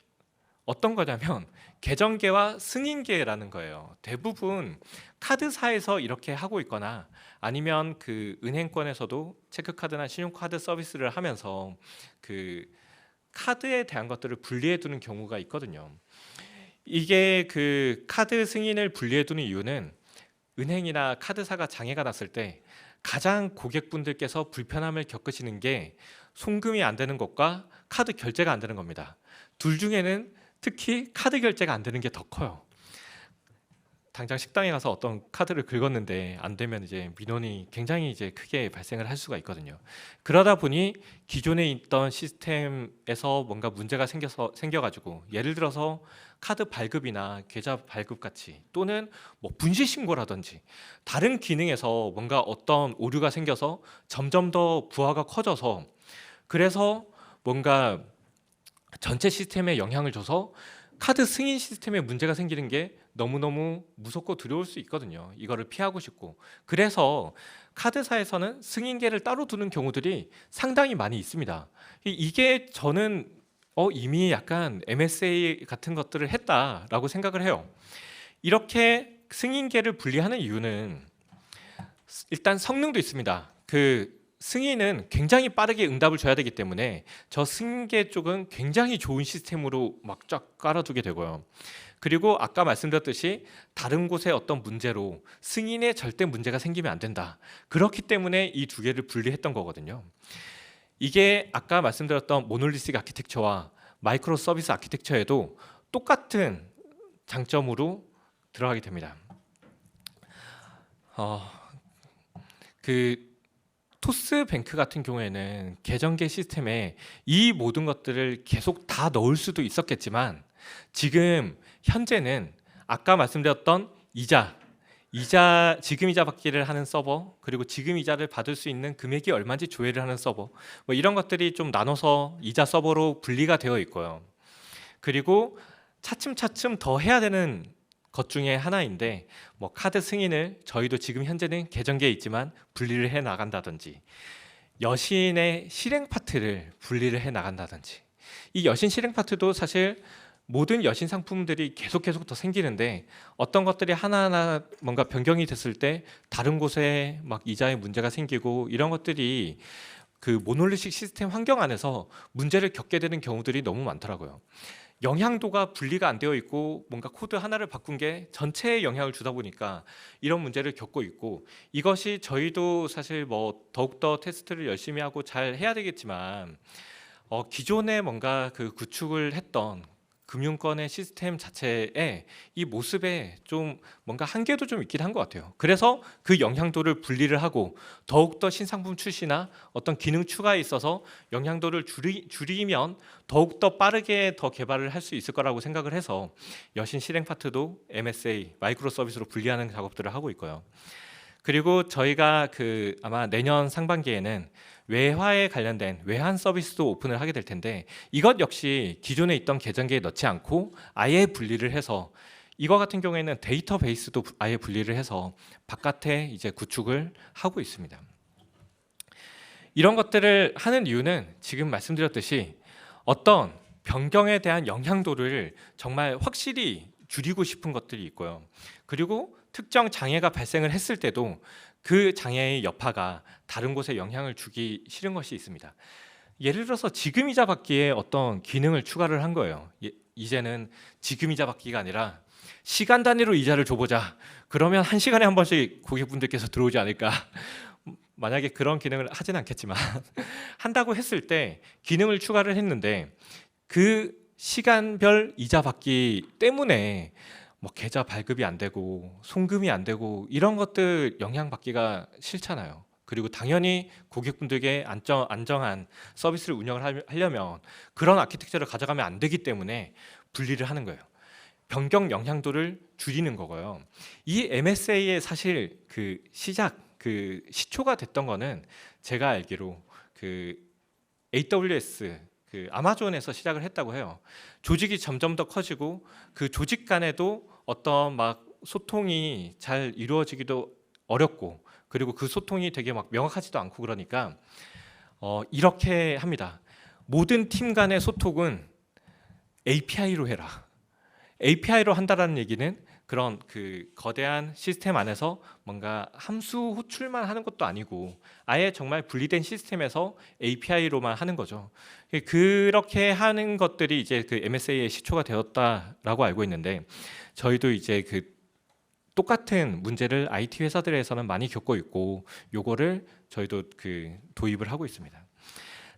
어떤 거냐면 계정계와 승인계라는 거예요. 대부분 카드사에서 이렇게 하고 있거나 아니면 그 은행권에서도 체크카드나 신용카드 서비스를 하면서 그 카드에 대한 것들을 분리해 두는 경우가 있거든요. 이게 그 카드 승인을 분리해 두는 이유는 은행이나 카드사가 장애가 났을 때 가장 고객분들께서 불편함을 겪으시는 게 송금이 안 되는 것과 카드 결제가 안 되는 겁니다. 둘 중에는 특히 카드 결제가 안 되는 게 더 커요. 당장 식당에 가서 어떤 카드를 긁었는데 안 되면 이제 민원이 굉장히 이제 크게 발생을 할 수가 있거든요. 그러다 보니 기존에 있던 시스템에서 뭔가 문제가 생겨가지고, 예를 들어서 카드 발급이나 계좌 발급 같이, 또는 뭐 분실 신고라든지 다른 기능에서 뭔가 어떤 오류가 생겨서 점점 더 부하가 커져서, 그래서 뭔가 전체 시스템에 영향을 줘서 카드 승인 시스템에 문제가 생기는 게 너무너무 무섭고 두려울 수 있거든요. 이거를 피하고 싶고. 그래서 카드사에서는 승인계를 따로 두는 경우들이 상당히 많이 있습니다. 이게 저는 이미 약간 MSA 같은 것들을 했다라고 생각을 해요. 이렇게 승인계를 분리하는 이유는 일단 성능도 있습니다. 그 승인은 굉장히 빠르게 응답을 줘야 되기 때문에 저 승계 쪽은 굉장히 좋은 시스템으로 막 쫙 깔아두게 되고요. 그리고 아까 말씀드렸듯이 다른 곳에 어떤 문제로 승인에 절대 문제가 생기면 안 된다. 그렇기 때문에 이 두 개를 분리했던 거거든요. 이게 아까 말씀드렸던 모놀리틱 아키텍처와 마이크로 서비스 아키텍처에도 똑같은 장점으로 들어가게 됩니다. 그 토스뱅크 같은 경우에는 계정계 시스템에 이 모든 것들을 계속 다 넣을 수도 있었겠지만, 지금 현재는 아까 말씀드렸던 이자, 지금 이자 받기를 하는 서버, 그리고 지금 이자를 받을 수 있는 금액이 얼마인지 조회를 하는 서버, 뭐 이런 것들이 좀 나눠서 이자 서버로 분리가 되어 있고요. 그리고 차츰차츰 더 해야 되는 것 중에 하나인데, 뭐 카드 승인을 저희도 지금 현재는 계정계에 있지만 분리를 해 나간다든지, 여신의 실행 파트를 분리를 해 나간다든지, 이 여신 실행 파트도 사실 모든 여신 상품들이 계속 더 생기는데, 어떤 것들이 하나하나 뭔가 변경이 됐을 때 다른 곳에 막 이자에 문제가 생기고, 이런 것들이 그 모놀리식 시스템 환경 안에서 문제를 겪게 되는 경우들이 너무 많더라고요. 영향도가 분리가 안 되어 있고 뭔가 코드 하나를 바꾼 게 전체에 영향을 주다 보니까 이런 문제를 겪고 있고, 이것이 저희도 사실 뭐 더욱더 테스트를 열심히 하고 잘 해야 되겠지만, 기존에 뭔가 그 구축을 했던 금융권의 시스템 자체에 이 모습에 좀 뭔가 한계도 좀 있긴 한 것 같아요. 그래서 그 영향도를 분리를 하고 더욱더 신상품 출시나 어떤 기능 추가에 있어서 영향도를 줄이면 더욱더 빠르게 더 개발을 할 수 있을 거라고 생각을 해서 여신 실행 파트도 MSA 마이크로 서비스로 분리하는 작업들을 하고 있고요. 그리고 저희가 아마 내년 상반기에는 외화에 관련된 외환 서비스도 오픈을 하게 될 텐데, 이것 역시 기존에 있던 계정계에 넣지 않고 아예 분리를 해서, 이거 같은 경우에는 데이터베이스도 아예 분리를 해서 바깥에 이제 구축을 하고 있습니다. 이런 것들을 하는 이유는 지금 말씀드렸듯이 어떤 변경에 대한 영향도를 정말 확실히 줄이고 싶은 것들이 있고요. 그리고 특정 장애가 발생을 했을 때도 그 장애의 여파가 다른 곳에 영향을 주기 싫은 것이 있습니다. 예를 들어서 지금 이자 받기에 어떤 기능을 추가를 한 거예요. 이제는 지금 이자 받기가 아니라 시간 단위로 이자를 줘보자. 그러면 1시간에 한 번씩 고객분들께서 들어오지 않을까. 만약에 그런 기능을 하진 않겠지만 한다고 했을 때 기능을 추가를 했는데, 그 시간별 이자 받기 때문에 뭐 계좌 발급이 안 되고 송금이 안 되고 이런 것들 영향받기가 싫잖아요. 그리고 당연히 고객분들께 안정한 서비스를 운영을 하려면 그런 아키텍처를 가져가면 안 되기 때문에 분리를 하는 거예요. 변경 영향도를 줄이는 거고요. 이 MSA의 사실 시초가 됐던 거는 제가 알기로 AWS 아마존에서 시작을 했다고 해요. 조직이 점점 더 커지고 그 조직 간에도 어떤 막 소통이 잘 이루어지기도 어렵고, 그리고 그 소통이 되게 막 명확하지도 않고, 그러니까 이렇게 합니다. 모든 팀 간의 소통은 API로 해라. API로 한다라는 얘기는 그런 거대한 시스템 안에서 뭔가 함수 호출만 하는 것도 아니고 아예 정말 분리된 시스템에서 API로만 하는 거죠. 그렇게 하는 것들이 이제 MSA의 시초가 되었다라고 알고 있는데, 저희도 이제 똑같은 문제를 IT 회사들에서는 많이 겪고 있고, 요거를 저희도 도입을 하고 있습니다.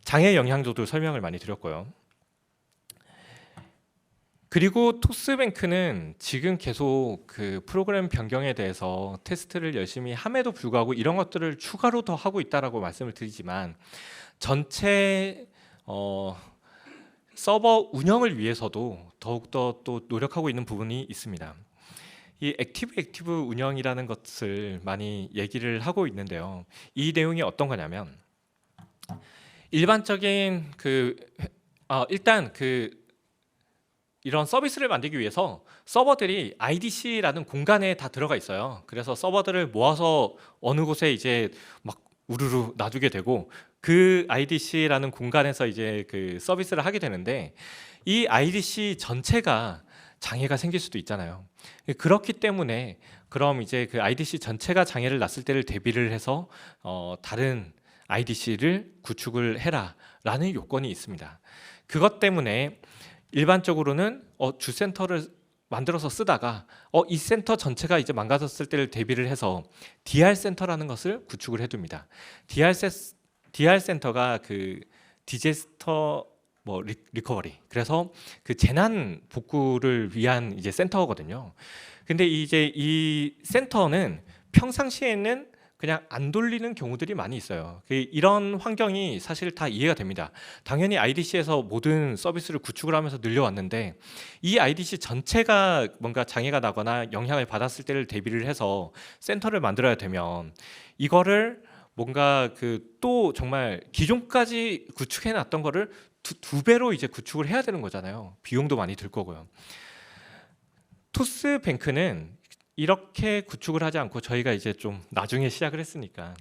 장애 영향도도 설명을 많이 드렸고요. 그리고 토스뱅크는 지금 계속 프로그램 변경에 대해서 테스트를 열심히 함에도 불구하고 이런 것들을 추가로 더 하고 있다라고 말씀을 드리지만, 전체 서버 운영을 위해서도 더욱더 또 노력하고 있는 부분이 있습니다. 이 액티브 운영이라는 것을 많이 얘기를 하고 있는데요. 이 내용이 어떤 거냐면, 일반적인 일단 이런 서비스를 만들기 위해서 서버들이 IDC라는 공간에 다 들어가 있어요. 그래서 서버들을 모아서 어느 곳에 이제 막 우르르 놔두게 되고, 그 IDC라는 공간에서 이제 서비스를 하게 되는데, 이 IDC 전체가 장애가 생길 수도 있잖아요. 그렇기 때문에 그럼 이제 IDC 전체가 장애를 났을 때를 대비를 해서 다른 IDC를 구축을 해라라는 요건이 있습니다. 그것 때문에 일반적으로는 주센터를 만들어서 쓰다가 이 센터 전체가 이제 망가졌을 때를 대비를 해서 DR 센터라는 것을 구축을 해둡니다. DR 센터가 디제스터 리커버리, 그래서 재난 복구를 위한 이제 센터거든요. 근데 이제 이 센터는 평상시에는 그냥 안 돌리는 경우들이 많이 있어요. 이런 환경이 사실 다 이해가 됩니다. 당연히 IDC에서 모든 서비스를 구축을 하면서 늘려왔는데 이 IDC 전체가 뭔가 장애가 나거나 영향을 받았을 때를 대비를 해서 센터를 만들어야 되면 이거를 뭔가 또 정말 기존까지 구축해 놨던 거를 두 배로 이제 구축을 해야 되는 거잖아요. 비용도 많이 들 거고요. 토스뱅크는 이렇게 구축을 하지 않고 저희가 이제 좀 나중에 시작을 했으니까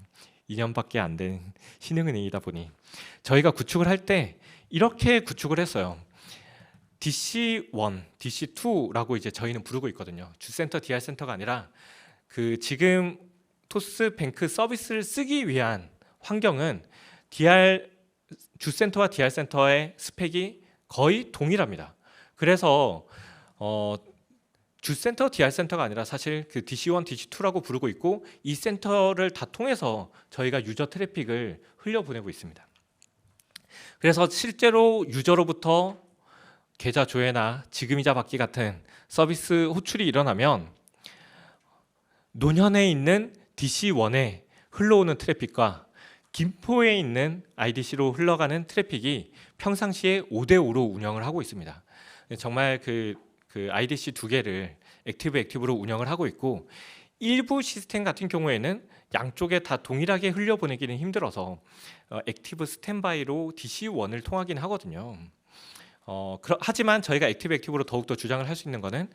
2년밖에 안 된 신흥은행이다 보니 저희가 구축을 할 때 이렇게 구축을 했어요. DC1, DC2라고 이제 저희는 부르고 있거든요. 주센터, DR센터가 아니라 지금 토스뱅크 서비스를 쓰기 위한 환경은 주센터와 DR센터의 스펙이 거의 동일합니다. 그래서 주센터, DR센터가 아니라 사실 DC1, DC2라고 부르고 있고 이 센터를 다 통해서 저희가 유저 트래픽을 흘려보내고 있습니다. 그래서 실제로 유저로부터 계좌 조회나 지금이자 받기 같은 서비스 호출이 일어나면 노년에 있는 DC1에 흘러오는 트래픽과 김포에 있는 IDC로 흘러가는 트래픽이 평상시에 5대5로 운영을 하고 있습니다. 정말 IDC 두 개를 액티브로 운영을 하고 있고 일부 시스템 같은 경우에는 양쪽에 다 동일하게 흘려보내기는 힘들어서 액티브 스탠바이로 DC1을 통하긴 하거든요. 하지만 저희가 액티브로 더욱더 주장을 할 수 있는 거는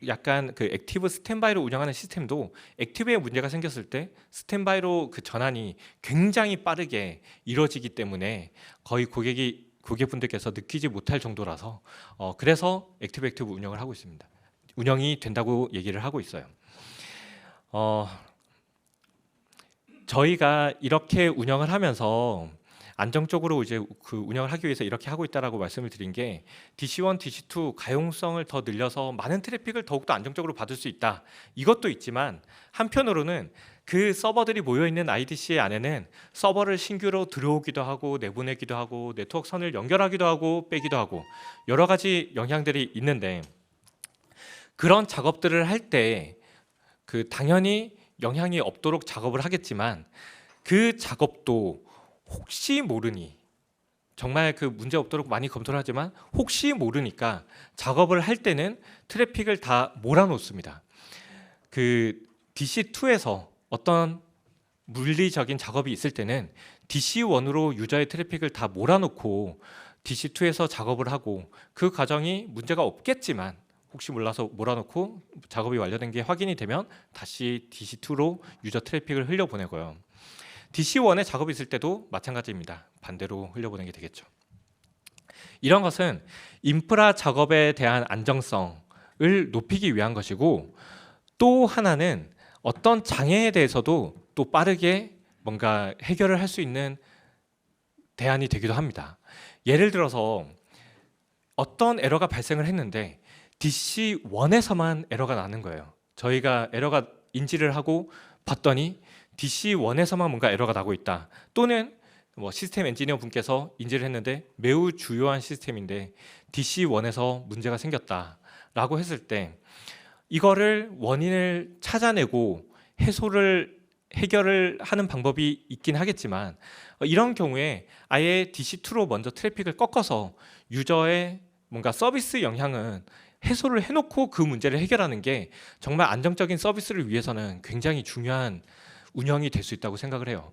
약간 액티브 스탠바이로 운영하는 시스템도 액티브에 문제가 생겼을 때 스탠바이로 전환이 굉장히 빠르게 이루어지기 때문에 거의 고객분들께서 느끼지 못할 정도라서 그래서 액티브 운영을 하고 있습니다. 운영이 된다고 얘기를 하고 있어요. 저희가 이렇게 운영을 하면서 안정적으로 이제 운영을 하기 위해서 이렇게 하고 있다라고 말씀을 드린 게 DC1, DC2 가용성을 더 늘려서 많은 트래픽을 더욱더 안정적으로 받을 수 있다. 이것도 있지만 한편으로는 서버들이 모여 있는 IDC 안에는 서버를 신규로 들어오기도 하고 내보내기도 하고 네트워크 선을 연결하기도 하고 빼기도 하고 여러 가지 영향들이 있는데 그런 작업들을 할 때 당연히 영향이 없도록 작업을 하겠지만 그 작업도 혹시 모르니 정말 문제 없도록 많이 검토를 하지만 혹시 모르니까 작업을 할 때는 트래픽을 다 몰아놓습니다. DC2에서 어떤 물리적인 작업이 있을 때는 DC1으로 유저의 트래픽을 다 몰아놓고 DC2에서 작업을 하고 그 과정이 문제가 없겠지만 혹시 몰라서 몰아놓고 작업이 완료된 게 확인이 되면 다시 DC2로 유저 트래픽을 흘려보내고요. DC1에 작업이 있을 때도 마찬가지입니다. 반대로 흘려보내게 되겠죠. 이런 것은 인프라 작업에 대한 안정성을 높이기 위한 것이고 또 하나는 어떤 장애에 대해서도 또 빠르게 뭔가 해결을 할 수 있는 대안이 되기도 합니다. 예를 들어서 어떤 에러가 발생을 했는데 DC1에서만 에러가 나는 거예요. 저희가 에러가 인지를 하고 봤더니 DC1에서만 뭔가 에러가 나고 있다. 또는 시스템 엔지니어 분께서 인지를 했는데 매우 주요한 시스템인데 DC1에서 문제가 생겼다라고 했을 때 이거를 원인을 찾아내고 해결을 하는 방법이 있긴 하겠지만 이런 경우에 아예 DC2로 먼저 트래픽을 꺾어서 유저의 뭔가 서비스 영향은 해소를 해놓고 그 문제를 해결하는 게 정말 안정적인 서비스를 위해서는 굉장히 중요한 운영이 될 수 있다고 생각을 해요.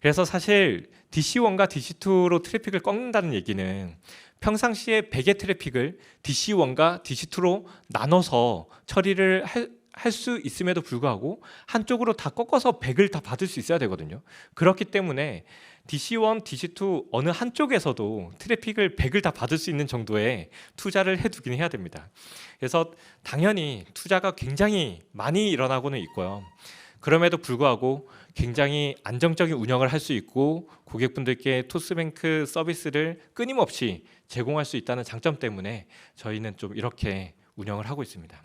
그래서 사실 DC1과 DC2로 트래픽을 꺾는다는 얘기는 평상시에 100의 트래픽을 DC1과 DC2로 나눠서 처리를 할 수 있음에도 불구하고 한쪽으로 다 꺾어서 100을 다 받을 수 있어야 되거든요. 그렇기 때문에 DC1, DC2 어느 한쪽에서도 트래픽을 100을 다 받을 수 있는 정도의 투자를 해두긴 해야 됩니다. 그래서 당연히 투자가 굉장히 많이 일어나고는 있고요. 그럼에도 불구하고 굉장히 안정적인 운영을 할 수 있고 고객분들께 토스뱅크 서비스를 끊임없이 제공할 수 있다는 장점 때문에 저희는 좀 이렇게 운영을 하고 있습니다.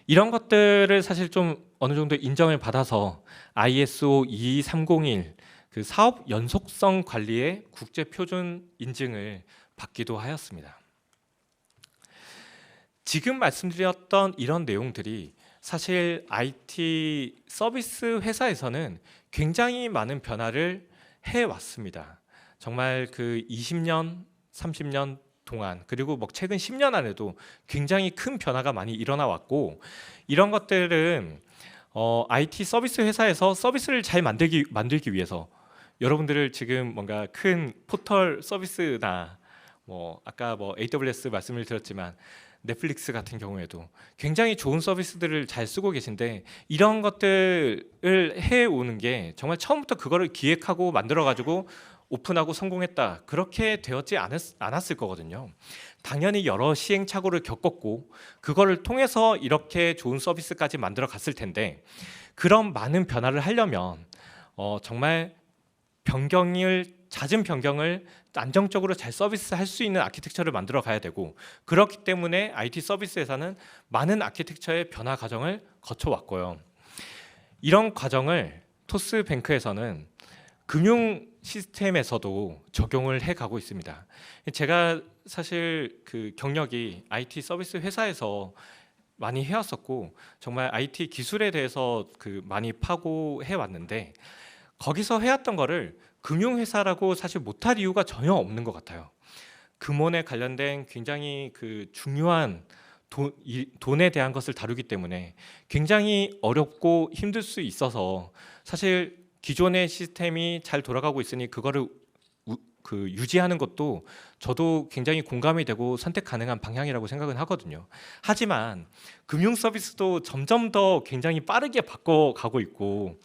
이런 것들을 사실 좀 어느 정도 인정을 받아서 ISO 22301 사업 연속성 관리의 국제 표준 인증을 받기도 하였습니다. 지금 말씀드렸던 이런 내용들이 사실 IT 서비스 회사에서는 굉장히 많은 변화를 해 왔습니다. 정말 그 20년, 30년 동안 그리고 뭐 최근 10년 안에도 굉장히 큰 변화가 많이 일어나 왔고 이런 것들은 IT 서비스 회사에서 서비스를 잘 만들기 위해서 여러분들을 지금 뭔가 큰 포털 서비스나 뭐 아까 뭐 AWS 말씀을 드렸지만 넷플릭스 같은 경우에도 굉장히 좋은 서비스들을 잘 쓰고 계신데 이런 것들을 해오는 게 정말 처음부터 그거를 기획하고 만들어 가지고 오픈하고 성공했다 그렇게 되었지 않았을 거거든요. 당연히 여러 시행착오를 겪었고 그거를 통해서 이렇게 좋은 서비스까지 만들어 갔을 텐데 그런 많은 변화를 하려면 정말 잦은 변경을 안정적으로 잘 서비스할 수 있는 아키텍처를 만들어 가야 되고 그렇기 때문에 IT 서비스 회사는 많은 아키텍처의 변화 과정을 거쳐왔고요. 이런 과정을 토스뱅크에서는 금융 시스템에서도 적용을 해가고 있습니다. 제가 사실 그 경력이 IT 서비스 회사에서 많이 해왔었고 정말 IT 기술에 대해서 그 많이 파고 해왔는데 거기서 해왔던 거를 금융회사라고 사실 못할 이유가 전혀 없는 것 같아요. 금원에 관련된 굉장히 그 중요한 돈에 대한 것을 다루기 때문에 굉장히 어렵고 힘들 수 있어서 사실 기존의 시스템이 잘 돌아가고 있으니 그거를 유지하는 것도 저도 굉장히 공감이 되고 선택 가능한 방향이라고 생각은 하거든요. 하지만 금융 서비스도 점점 더 굉장히 빠르게 바꿔가고 있고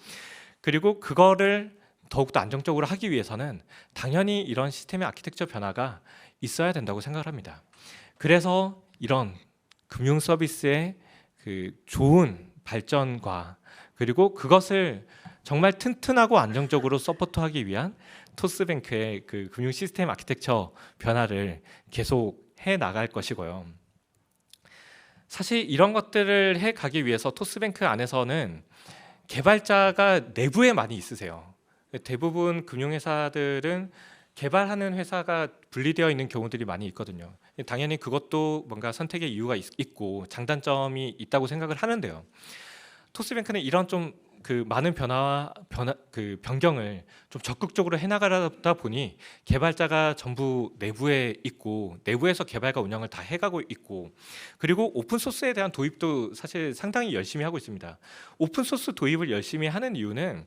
그리고 그거를 더욱더 안정적으로 하기 위해서는 당연히 이런 시스템의 아키텍처 변화가 있어야 된다고 생각을 합니다. 그래서 이런 금융 서비스의 그 좋은 발전과 그리고 그것을 정말 튼튼하고 안정적으로 서포트하기 위한 토스뱅크의 그 금융 시스템 아키텍처 변화를 계속 해 나갈 것이고요. 사실 이런 것들을 해 가기 위해서 토스뱅크 안에서는 개발자가 내부에 많이 있으세요. 대부분 금융회사들은 개발하는 회사가 분리되어 있는 경우들이 많이 있거든요. 당연히 그것도 뭔가 선택의 이유가 있고 장단점이 있다고 생각을 하는데요. 토스뱅크는 이런 좀 그 많은 그 변경을 좀 적극적으로 해나가다 보니 개발자가 전부 내부에 있고 내부에서 개발과 운영을 다 해가고 있고 그리고 오픈 소스에 대한 도입도 사실 상당히 열심히 하고 있습니다. 오픈 소스 도입을 열심히 하는 이유는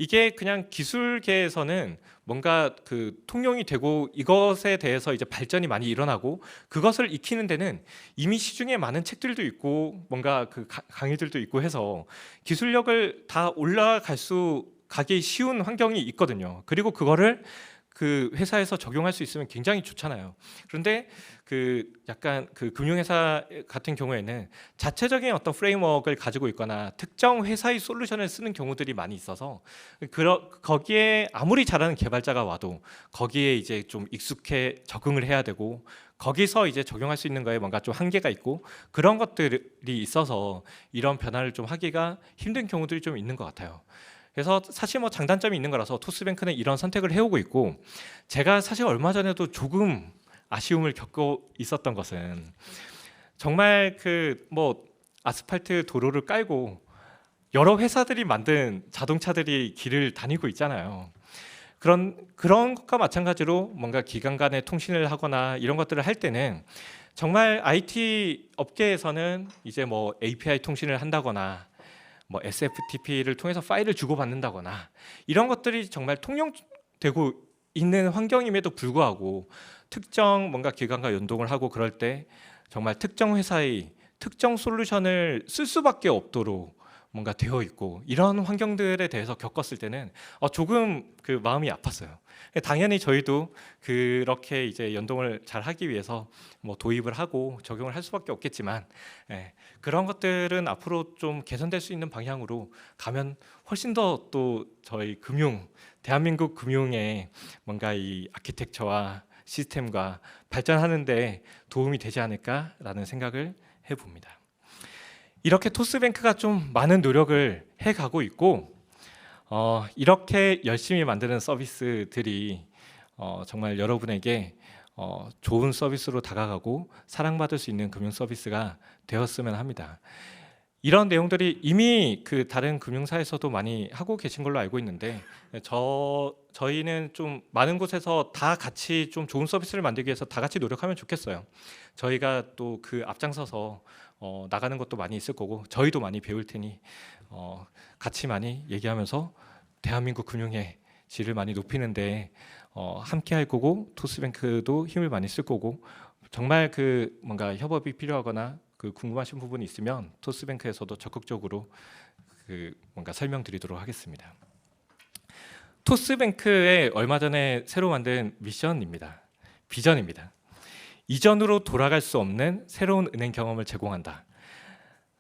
이게 그냥 기술계에서는 뭔가 그 통용이 되고 이것에 대해서 이제 발전이 많이 일어나고 그것을 익히는 데는 이미 시중에 많은 책들도 있고 뭔가 그 강의들도 있고 해서 기술력을 다 가기 쉬운 환경이 있거든요. 그리고 그거를 그 회사에서 적용할 수 있으면 굉장히 좋잖아요. 그런데 그 약간 그 금융회사 같은 경우에는 자체적인 어떤 프레임워크를 가지고 있거나 특정 회사의 솔루션을 쓰는 경우들이 많이 있어서 거기에 아무리 잘하는 개발자가 와도 거기에 이제 좀 익숙해 적응을 해야 되고 거기서 이제 적용할 수 있는 거에 뭔가 좀 한계가 있고 그런 것들이 있어서 이런 변화를 좀 하기가 힘든 경우들이 좀 있는 것 같아요. 그래서 사실 뭐 장단점이 있는 거라서 토스뱅크는 이런 선택을 해오고 있고 제가 사실 얼마 전에도 조금 아쉬움을 겪고 있었던 것은 정말 그 뭐 아스팔트 도로를 깔고 여러 회사들이 만든 자동차들이 길을 다니고 있잖아요. 그런 것과 마찬가지로 뭔가 기관 간의 통신을 하거나 이런 것들을 할 때는 정말 IT 업계에서는 이제 뭐 API 통신을 한다거나 뭐 SFTP를 통해서 파일을 주고받는다거나 이런 것들이 정말 통용되고 있는 환경임에도 불구하고 특정 뭔가 기관과 연동을 하고 그럴 때 정말 특정 회사의 특정 솔루션을 쓸 수밖에 없도록 뭔가 되어 있고 이런 환경들에 대해서 겪었을 때는 조금 그 마음이 아팠어요. 당연히 저희도 그렇게 이제 연동을 잘 하기 위해서 뭐 도입을 하고 적용을 할 수밖에 없겠지만 그런 것들은 앞으로 좀 개선될 수 있는 방향으로 가면 훨씬 더 또 저희 대한민국 금융의 뭔가 이 아키텍처와 시스템과 발전하는데 도움이 되지 않을까라는 생각을 해봅니다. 이렇게 토스뱅크가 좀 많은 노력을 해가고 있고 이렇게 열심히 만드는 서비스들이 정말 여러분에게 좋은 서비스로 다가가고 사랑받을 수 있는 금융 서비스가 되었으면 합니다. 이런 내용들이 이미 그 다른 금융사에서도 많이 하고 계신 걸로 알고 있는데 저희는 좀 많은 곳에서 다 같이 좀 좋은 서비스를 만들기 위해서 다 같이 노력하면 좋겠어요. 저희가 또 그 앞장서서 나가는 것도 많이 있을 거고 저희도 많이 배울 테니 같이 많이 얘기하면서 대한민국 금융의 질을 많이 높이는데 함께 할 거고 토스뱅크도 힘을 많이 쓸 거고 정말 그 뭔가 협업이 필요하거나 그 궁금하신 부분이 있으면 토스뱅크에서도 적극적으로 그 뭔가 설명드리도록 하겠습니다. 토스뱅크의 얼마 전에 새로 만든 미션입니다. 비전입니다. 이전으로 돌아갈 수 없는 새로운 은행 경험을 제공한다.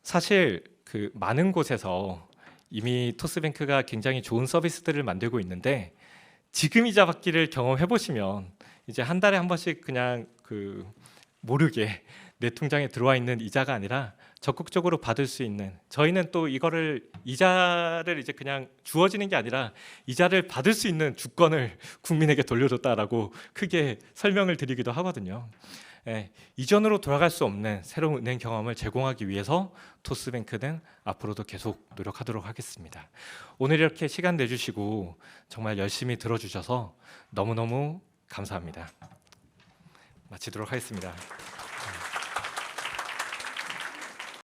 사실 그 많은 곳에서 이미 토스뱅크가 굉장히 좋은 서비스들을 만들고 있는데 지금 이자 받기를 경험해 보시면 이제 한 달에 한 번씩 그냥 그 모르게 내 통장에 들어와 있는 이자가 아니라 적극적으로 받을 수 있는, 저희는 또 이거를 이자를 이제 그냥 주어지는 게 아니라 이자를 받을 수 있는 주권을 국민에게 돌려줬다라고 크게 설명을 드리기도 하거든요. 이전으로 돌아갈 수 없는 새로운 은행 경험을 제공하기 위해서 토스뱅크는 앞으로도 계속 노력하도록 하겠습니다. 오늘 이렇게 시간 내주시고 정말 열심히 들어주셔서 너무너무 감사합니다. 마치도록 하겠습니다.